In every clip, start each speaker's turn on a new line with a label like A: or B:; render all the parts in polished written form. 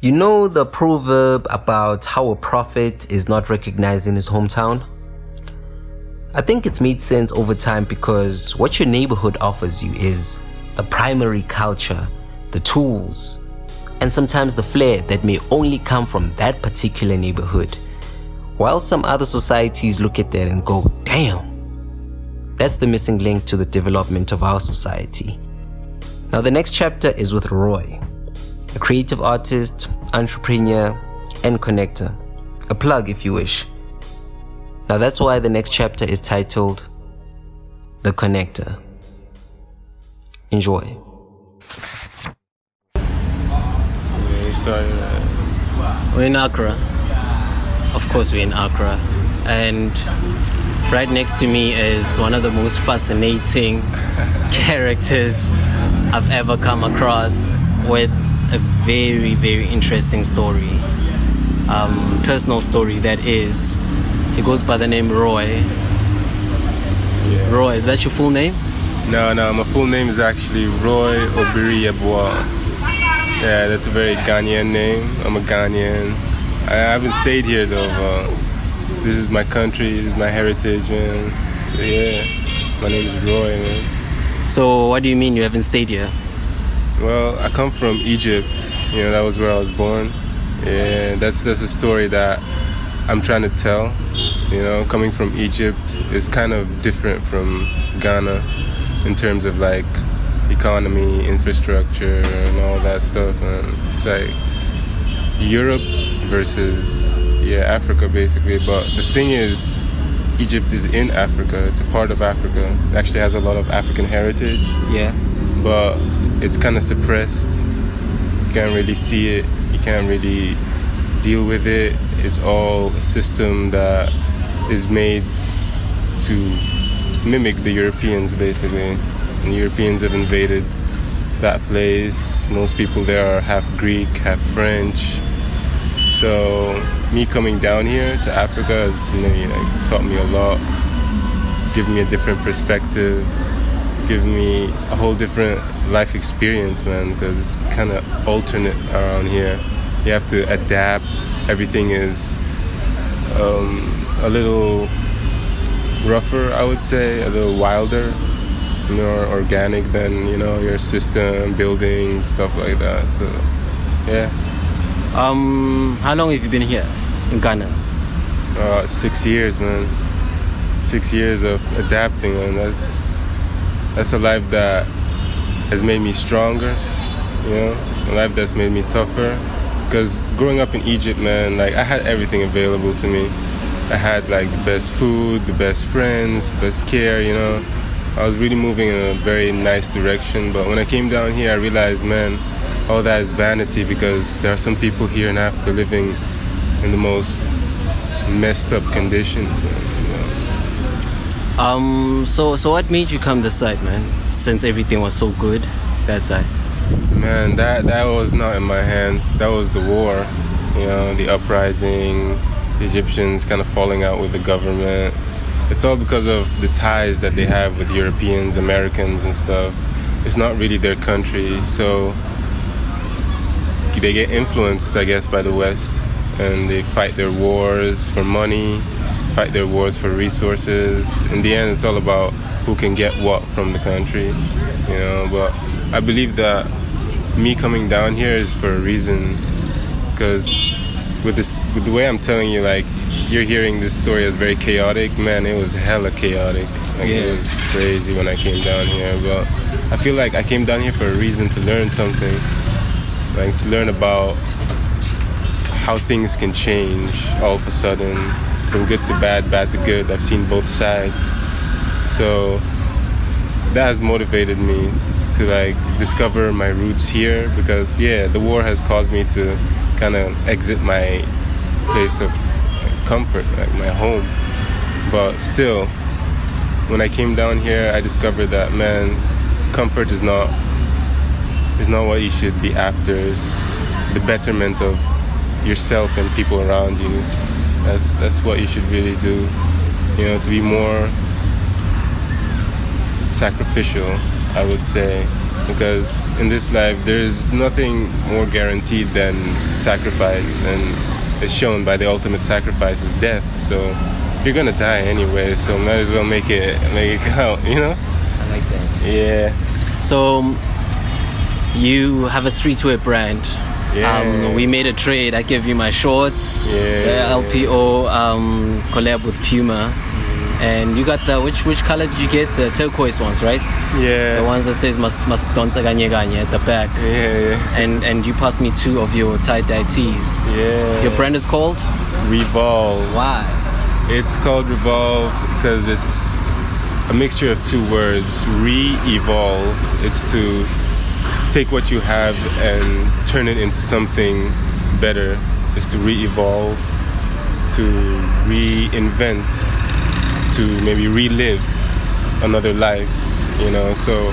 A: You know the proverb about how a prophet is not recognized in his hometown? I think it's made sense over time because what your neighborhood offers you is the primary culture, the tools, and sometimes the flair that may only come from that particular neighborhood. While some other societies look at that and go, damn, that's the missing link to the development of our society. Now the next chapter is with Roy, a creative artist, entrepreneur, and connector. A plug if you wish. Now that's why the next chapter is titled The Connector. Enjoy. We're in Accra. Of course we're in Accra. And right next to me is one of the most fascinating characters I've ever come across, with a very, very interesting story. Personal story, that is. He goes by the name Roy.
B: Yeah.
A: Roy, is that your full name?
B: No, my full name is actually Roy Obiri Yeboah. Yeah, that's a very Ghanaian name. I'm a Ghanaian. I haven't stayed here though. This is my country, this is my heritage, man. So yeah, my name is Roy, man.
A: So what do you mean you haven't stayed here?
B: Well, I come from Egypt. You know, that was where I was born. Yeah, that's a story that I'm trying to tell. You know, coming from Egypt is kind of different from Ghana in terms of like economy, infrastructure, and all that stuff. And it's like Europe versus Africa basically. But the thing is, Egypt is in Africa. It's a part of Africa. It actually has a lot of African heritage.
A: Yeah.
B: But it's kind of suppressed. You can't really see it. You can't really deal with it. It's all a system that is made to mimic the Europeans basically. And Europeans have invaded that place. Most people there are half Greek, half French. So me coming down here to Africa has really taught me a lot, given me a different perspective, given me a whole different life experience, man, because it's kind of alternate around here. You have to adapt. Everything is a little rougher, I would say, a little wilder, more organic than, your system, buildings, stuff like that. So, yeah.
A: How long have you been here in Ghana?
B: 6 years, man. 6 years of adapting, and that's a life that has made me stronger, a life that's made me tougher. Because growing up in Egypt, man, like I had everything available to me. I had like the best food, the best friends, the best care, I was really moving in a very nice direction. But when I came down here, I realized, man, all that is vanity, because there are some people here in Africa living in the most messed up conditions.
A: So what made you come this side, man? Since everything was so good that side.
B: Man, that was not in my hands. That was the war, the uprising, the Egyptians kind of falling out with the government. It's all because of the ties that they have with Europeans, Americans and stuff. It's not really their country, so they get influenced, I guess, by the West, and they fight their wars for money, fight their wars for resources. In the end, it's all about who can get what from the country, but I believe that me coming down here is for a reason, because with the way I'm telling you, like, you're hearing this story as very chaotic. Man, it was hella chaotic. It was crazy when I came down here, but I feel like I came down here for a reason, to learn something, like to learn about how things can change all of a sudden, from good to bad, bad to good. I've seen both sides, so that has motivated me to like discover my roots here, because the war has caused me to kind of exit my place of comfort, like my home. But still, when I came down here, I discovered that, man, comfort is not what you should be after. It's the betterment of yourself and people around you. That's what you should really do, to be more sacrificial, I would say, because in this life there's nothing more guaranteed than sacrifice, and it's shown by the ultimate sacrifice is death. So you're gonna die anyway, so might as well make it count, you know?
A: I like that.
B: Yeah.
A: So you have a streetwear brand.
B: Yeah.
A: We made a trade. I gave you my shorts.
B: Yeah.
A: The LPO collab with Puma. And you got the which color did you get? The turquoise ones, right?
B: Yeah.
A: The ones that says must don't ganye at the back.
B: Yeah.
A: And you passed me 2 of your tie-dye tees.
B: Yeah.
A: Your brand is called
B: Revolve.
A: Why?
B: It's called Revolve because it's a mixture of 2 words. Re-evolve. It's to take what you have and turn it into something better. It's to re-evolve, to reinvent, to maybe relive another life, you know. So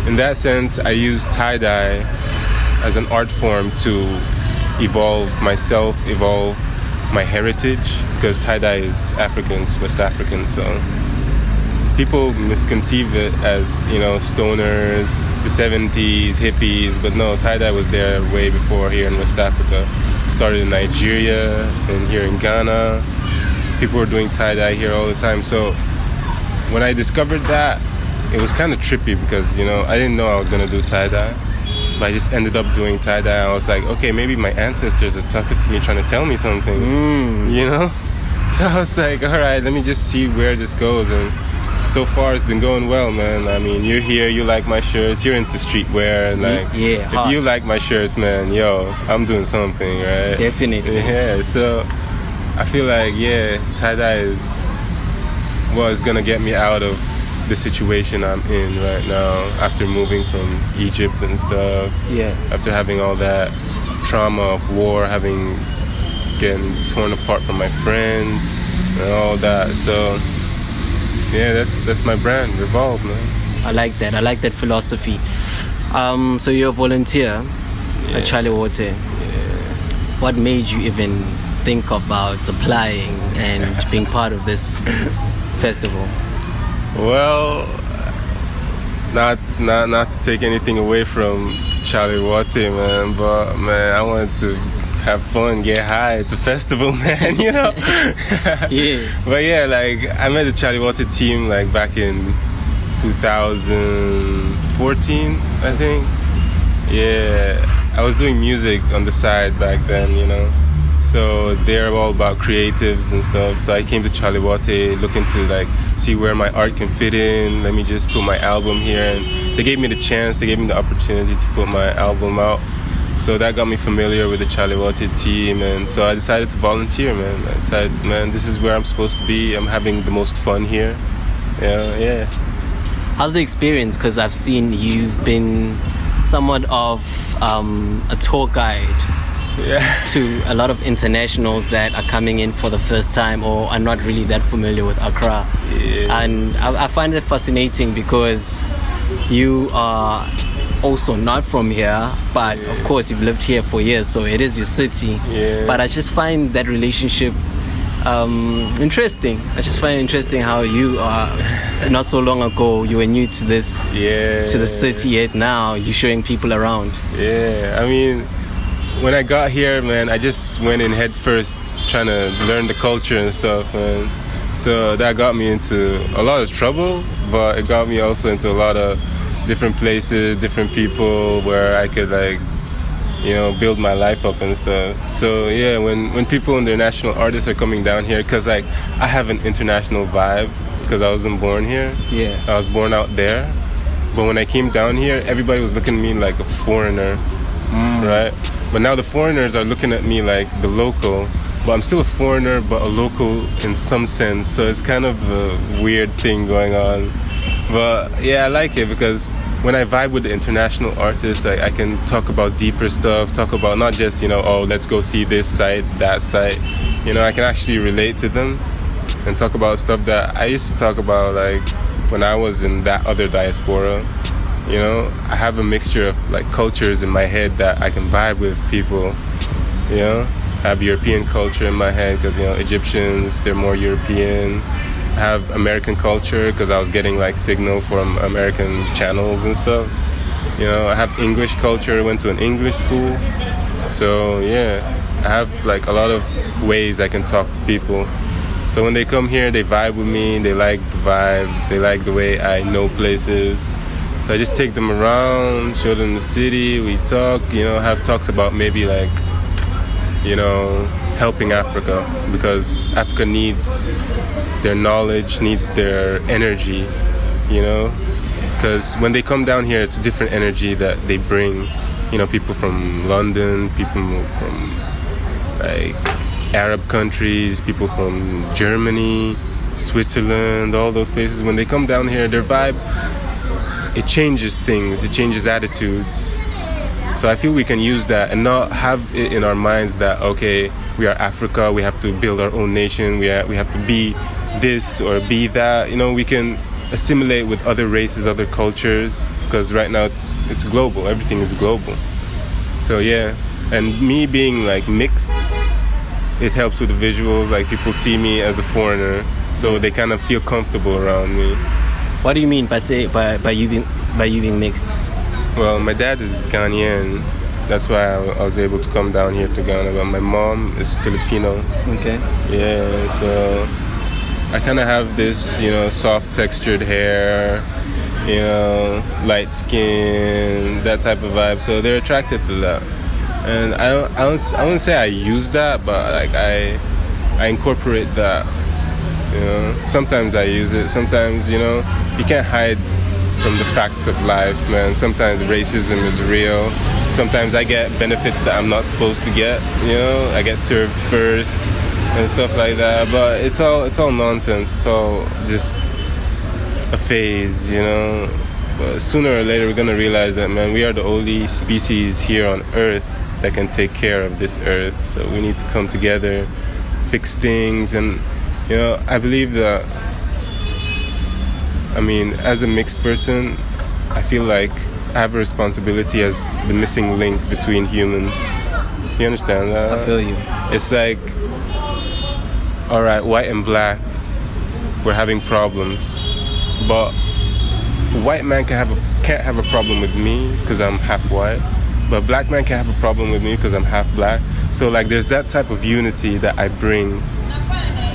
B: in that sense, I use tie-dye as an art form to evolve myself, evolve my heritage, because tie-dye is Africans, West African, so people misconceive it as, you know, stoners, the 70s, hippies, but no, tie-dye was there way before here in West Africa. Started in Nigeria and here in Ghana. People were doing tie-dye here all the time. So when I discovered that, it was kind of trippy because, you know, I didn't know I was going to do tie-dye, but I just ended up doing tie-dye. I was like, okay, maybe my ancestors are talking to me, trying to tell me something, you know? So I was like, all right, let me just see where this goes. And so far it's been going well, man. I mean, you're here, you like my shirts, you're into streetwear, and like, if you like my shirts, man, yo, I'm doing something, right?
A: Definitely.
B: Yeah, so I feel like, yeah, tie-dye is what's gonna get me out of the situation I'm in right now after moving from Egypt and stuff.
A: Yeah.
B: After having all that trauma of war, getting torn apart from my friends and all that. So yeah, that's my brand, Revolve, man.
A: I like that philosophy. So you're a volunteer at Charlie Water.
B: Yeah.
A: What made you even think about applying and being part of this festival?
B: Well, not to take anything away from Charlie Water, man, but man, I wanted to have fun, get high. It's a festival, man, you know.
A: Yeah.
B: But yeah, like I met the Charlie Water team like back in 2014, I think. Yeah, I was doing music on the side back then, you know. So they're all about creatives and stuff. So I came to Charlie Water looking to like see where my art can fit in. Let me just put my album here. And they gave me the chance, they gave me the opportunity to put my album out. So that got me familiar with the Charlie Water team. And so I decided to volunteer, man. I decided, man, this is where I'm supposed to be. I'm having the most fun here. Yeah.
A: How's the experience? Because I've seen you've been somewhat of a tour guide.
B: Yeah.
A: To a lot of internationals that are coming in for the first time or are not really that familiar with Accra.
B: Yeah.
A: And I find it fascinating because you are also not from here, but of course you've lived here for years, so it is your city.
B: Yeah.
A: But I just find that relationship interesting. I just find it interesting how you are not so long ago you were new to this, to the city, yet now you're showing people around.
B: Yeah, I mean, when I got here, man, I just went in head first trying to learn the culture and stuff, man. So that got me into a lot of trouble, but it got me also into a lot of different places, different people where I could like, you know, build my life up and stuff. So yeah, when people, international artists are coming down here, because like I have an international vibe because I wasn't born here.
A: Yeah. I
B: was born out there. But when I came down here, everybody was looking at me like a foreigner, right? But now the foreigners are looking at me like the local, but I'm still a foreigner, but a local in some sense. So it's kind of a weird thing going on. But yeah, I like it because when I vibe with the international artists, like I can talk about deeper stuff, talk about not just, you know, oh, let's go see this site, that site. You know, I can actually relate to them and talk about stuff that I used to talk about like when I was in that other diaspora. You know, I have a mixture of like cultures in my head that I can vibe with people. You know, I have European culture in my head because, you know, Egyptians, they're more European. I have American culture because I was getting like signal from American channels and stuff. You know, I have English culture, went to an English school. So yeah, I have like a lot of ways I can talk to people. So when they come here, they vibe with me, they like the vibe, they like the way I know places. So I just take them around, show them the city, we talk, you know, have talks about maybe like, you know, helping Africa, because Africa needs their knowledge, needs their energy, you know, because when they come down here, it's a different energy that they bring. You know, people from London, people from like Arab countries, people from Germany, Switzerland, all those places. When they come down here, their vibe, it changes things, it changes attitudes. So I feel we can use that and not have it in our minds that, okay, we are Africa, we have to build our own nation, we have to be this or be that. You know, we can assimilate with other races, other cultures, because right now it's global, everything is global. So yeah, and me being like mixed, it helps with the visuals, like people see me as a foreigner, so they kind of feel comfortable around me.
A: What do you mean by you being mixed?
B: Well, my dad is Ghanaian, that's why I was able to come down here to Ghana, but my mom is Filipino.
A: Okay.
B: Yeah, so I kind of have this, you know, soft textured hair, you know, light skin, that type of vibe, so they're attracted to that. And I wouldn't say I use that, but like I incorporate that, you know. Sometimes I use it, sometimes, you know, you can't hide from the facts of life, man. Sometimes racism is real. Sometimes I get benefits that I'm not supposed to get, you know. I get served first and stuff like that, but it's all nonsense. It's all just a phase, you know. But sooner or later we're gonna realize that, man, we are the only species here on Earth that can take care of this Earth. So we need to come together, fix things, and you know, I believe that, I mean, as a mixed person, I feel like I have a responsibility as the missing link between humans. You understand that?
A: I feel you.
B: It's like, all right, white and black, we're having problems, but a white man can't have a problem with me because I'm half white, but a black man can't have a problem with me because I'm half black. So like, there's that type of unity that I bring,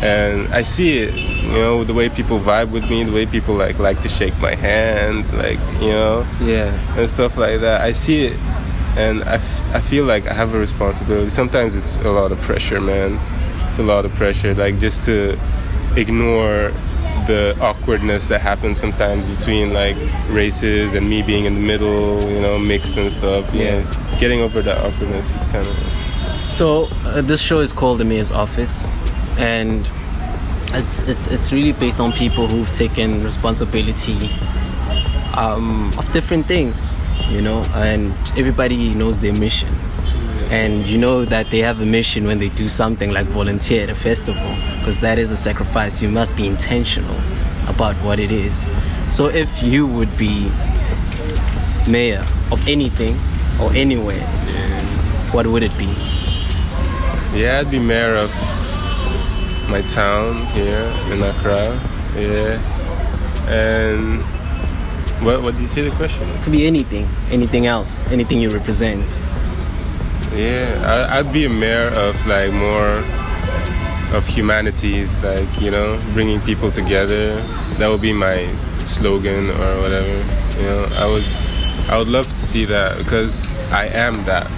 B: and I see it, you know, the way people vibe with me, the way people like to shake my hand, like, you know,
A: yeah,
B: and stuff like that. I see it, and I feel like I have a responsibility. Sometimes it's a lot of pressure, man. It's a lot of pressure, like just to ignore the awkwardness that happens sometimes between like races and me being in the middle, you know, mixed and stuff.
A: Yeah.
B: Getting over that awkwardness is kind of...
A: So this show is called The Mayor's Office, and it's really based on people who've taken responsibility of different things, you know, and everybody knows their mission. And you know that they have a mission when they do something like volunteer at a festival, because that is a sacrifice. You must be intentional about what it is. So if you would be mayor of anything or anywhere, what would it be?
B: Yeah, I'd be mayor of my town here in Accra. Yeah. And what did you say the question?
A: It could be anything else, anything you represent.
B: Yeah, I'd be a mayor of like more of humanities, like, you know, bringing people together. That would be my slogan or whatever. You know, I would love to see that, because I am that.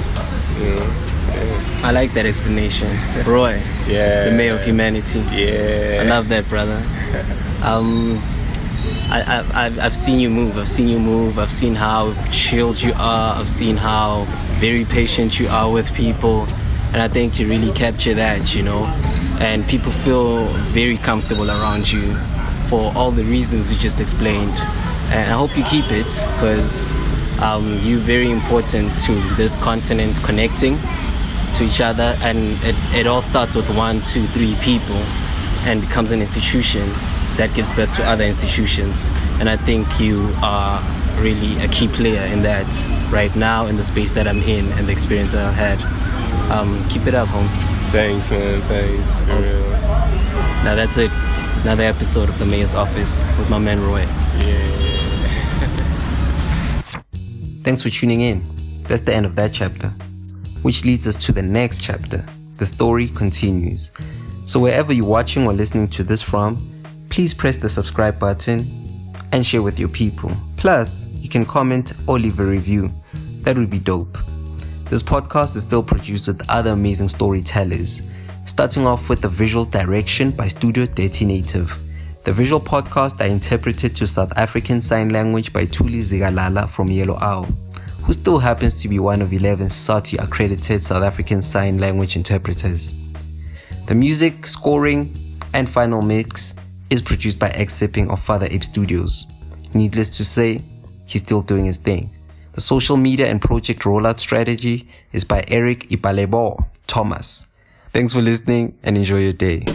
B: You know. Yeah.
A: I like that explanation, Roy.
B: Yeah.
A: The mayor of humanity.
B: Yeah.
A: I love that, brother. I've seen you move. I've seen how chilled you are. I've seen how very patient you are with people, and I think you really capture that, you know. And people feel very comfortable around you for all the reasons you just explained. And I hope you keep it, because you're very important to this continent, connecting to each other, and it all starts with 1, 2, 3 people and becomes an institution that gives birth to other institutions. And I think you are really a key player in that right now, in the space that I'm in and the experience I've had. Keep it up, Holmes.
B: Thanks, man. Thanks. For real.
A: Now that's it. Another episode of The Mayor's Office with my man Roy.
B: Yeah.
A: Thanks for tuning in. That's the end of that chapter, which leads us to the next chapter. The story continues. So wherever you're watching or listening to this from, please press the subscribe button and share with your people. Plus, you can comment or leave a review. That would be dope. This podcast is still produced with other amazing storytellers, starting off with the visual direction by Studio 30 Native. The visual podcasts are interpreted to South African Sign Language by THULI ZIKALALA from Yellow Owl, who still happens to be one of 11 SASL accredited South African Sign Language interpreters. The music, scoring, and final mix is produced by xSipping of Father Ape Studios. Needless to say, he's still doing his thing. The social media and project rollout strategy is by Ubiri Yeboah Thomas. Thanks for listening and enjoy your day.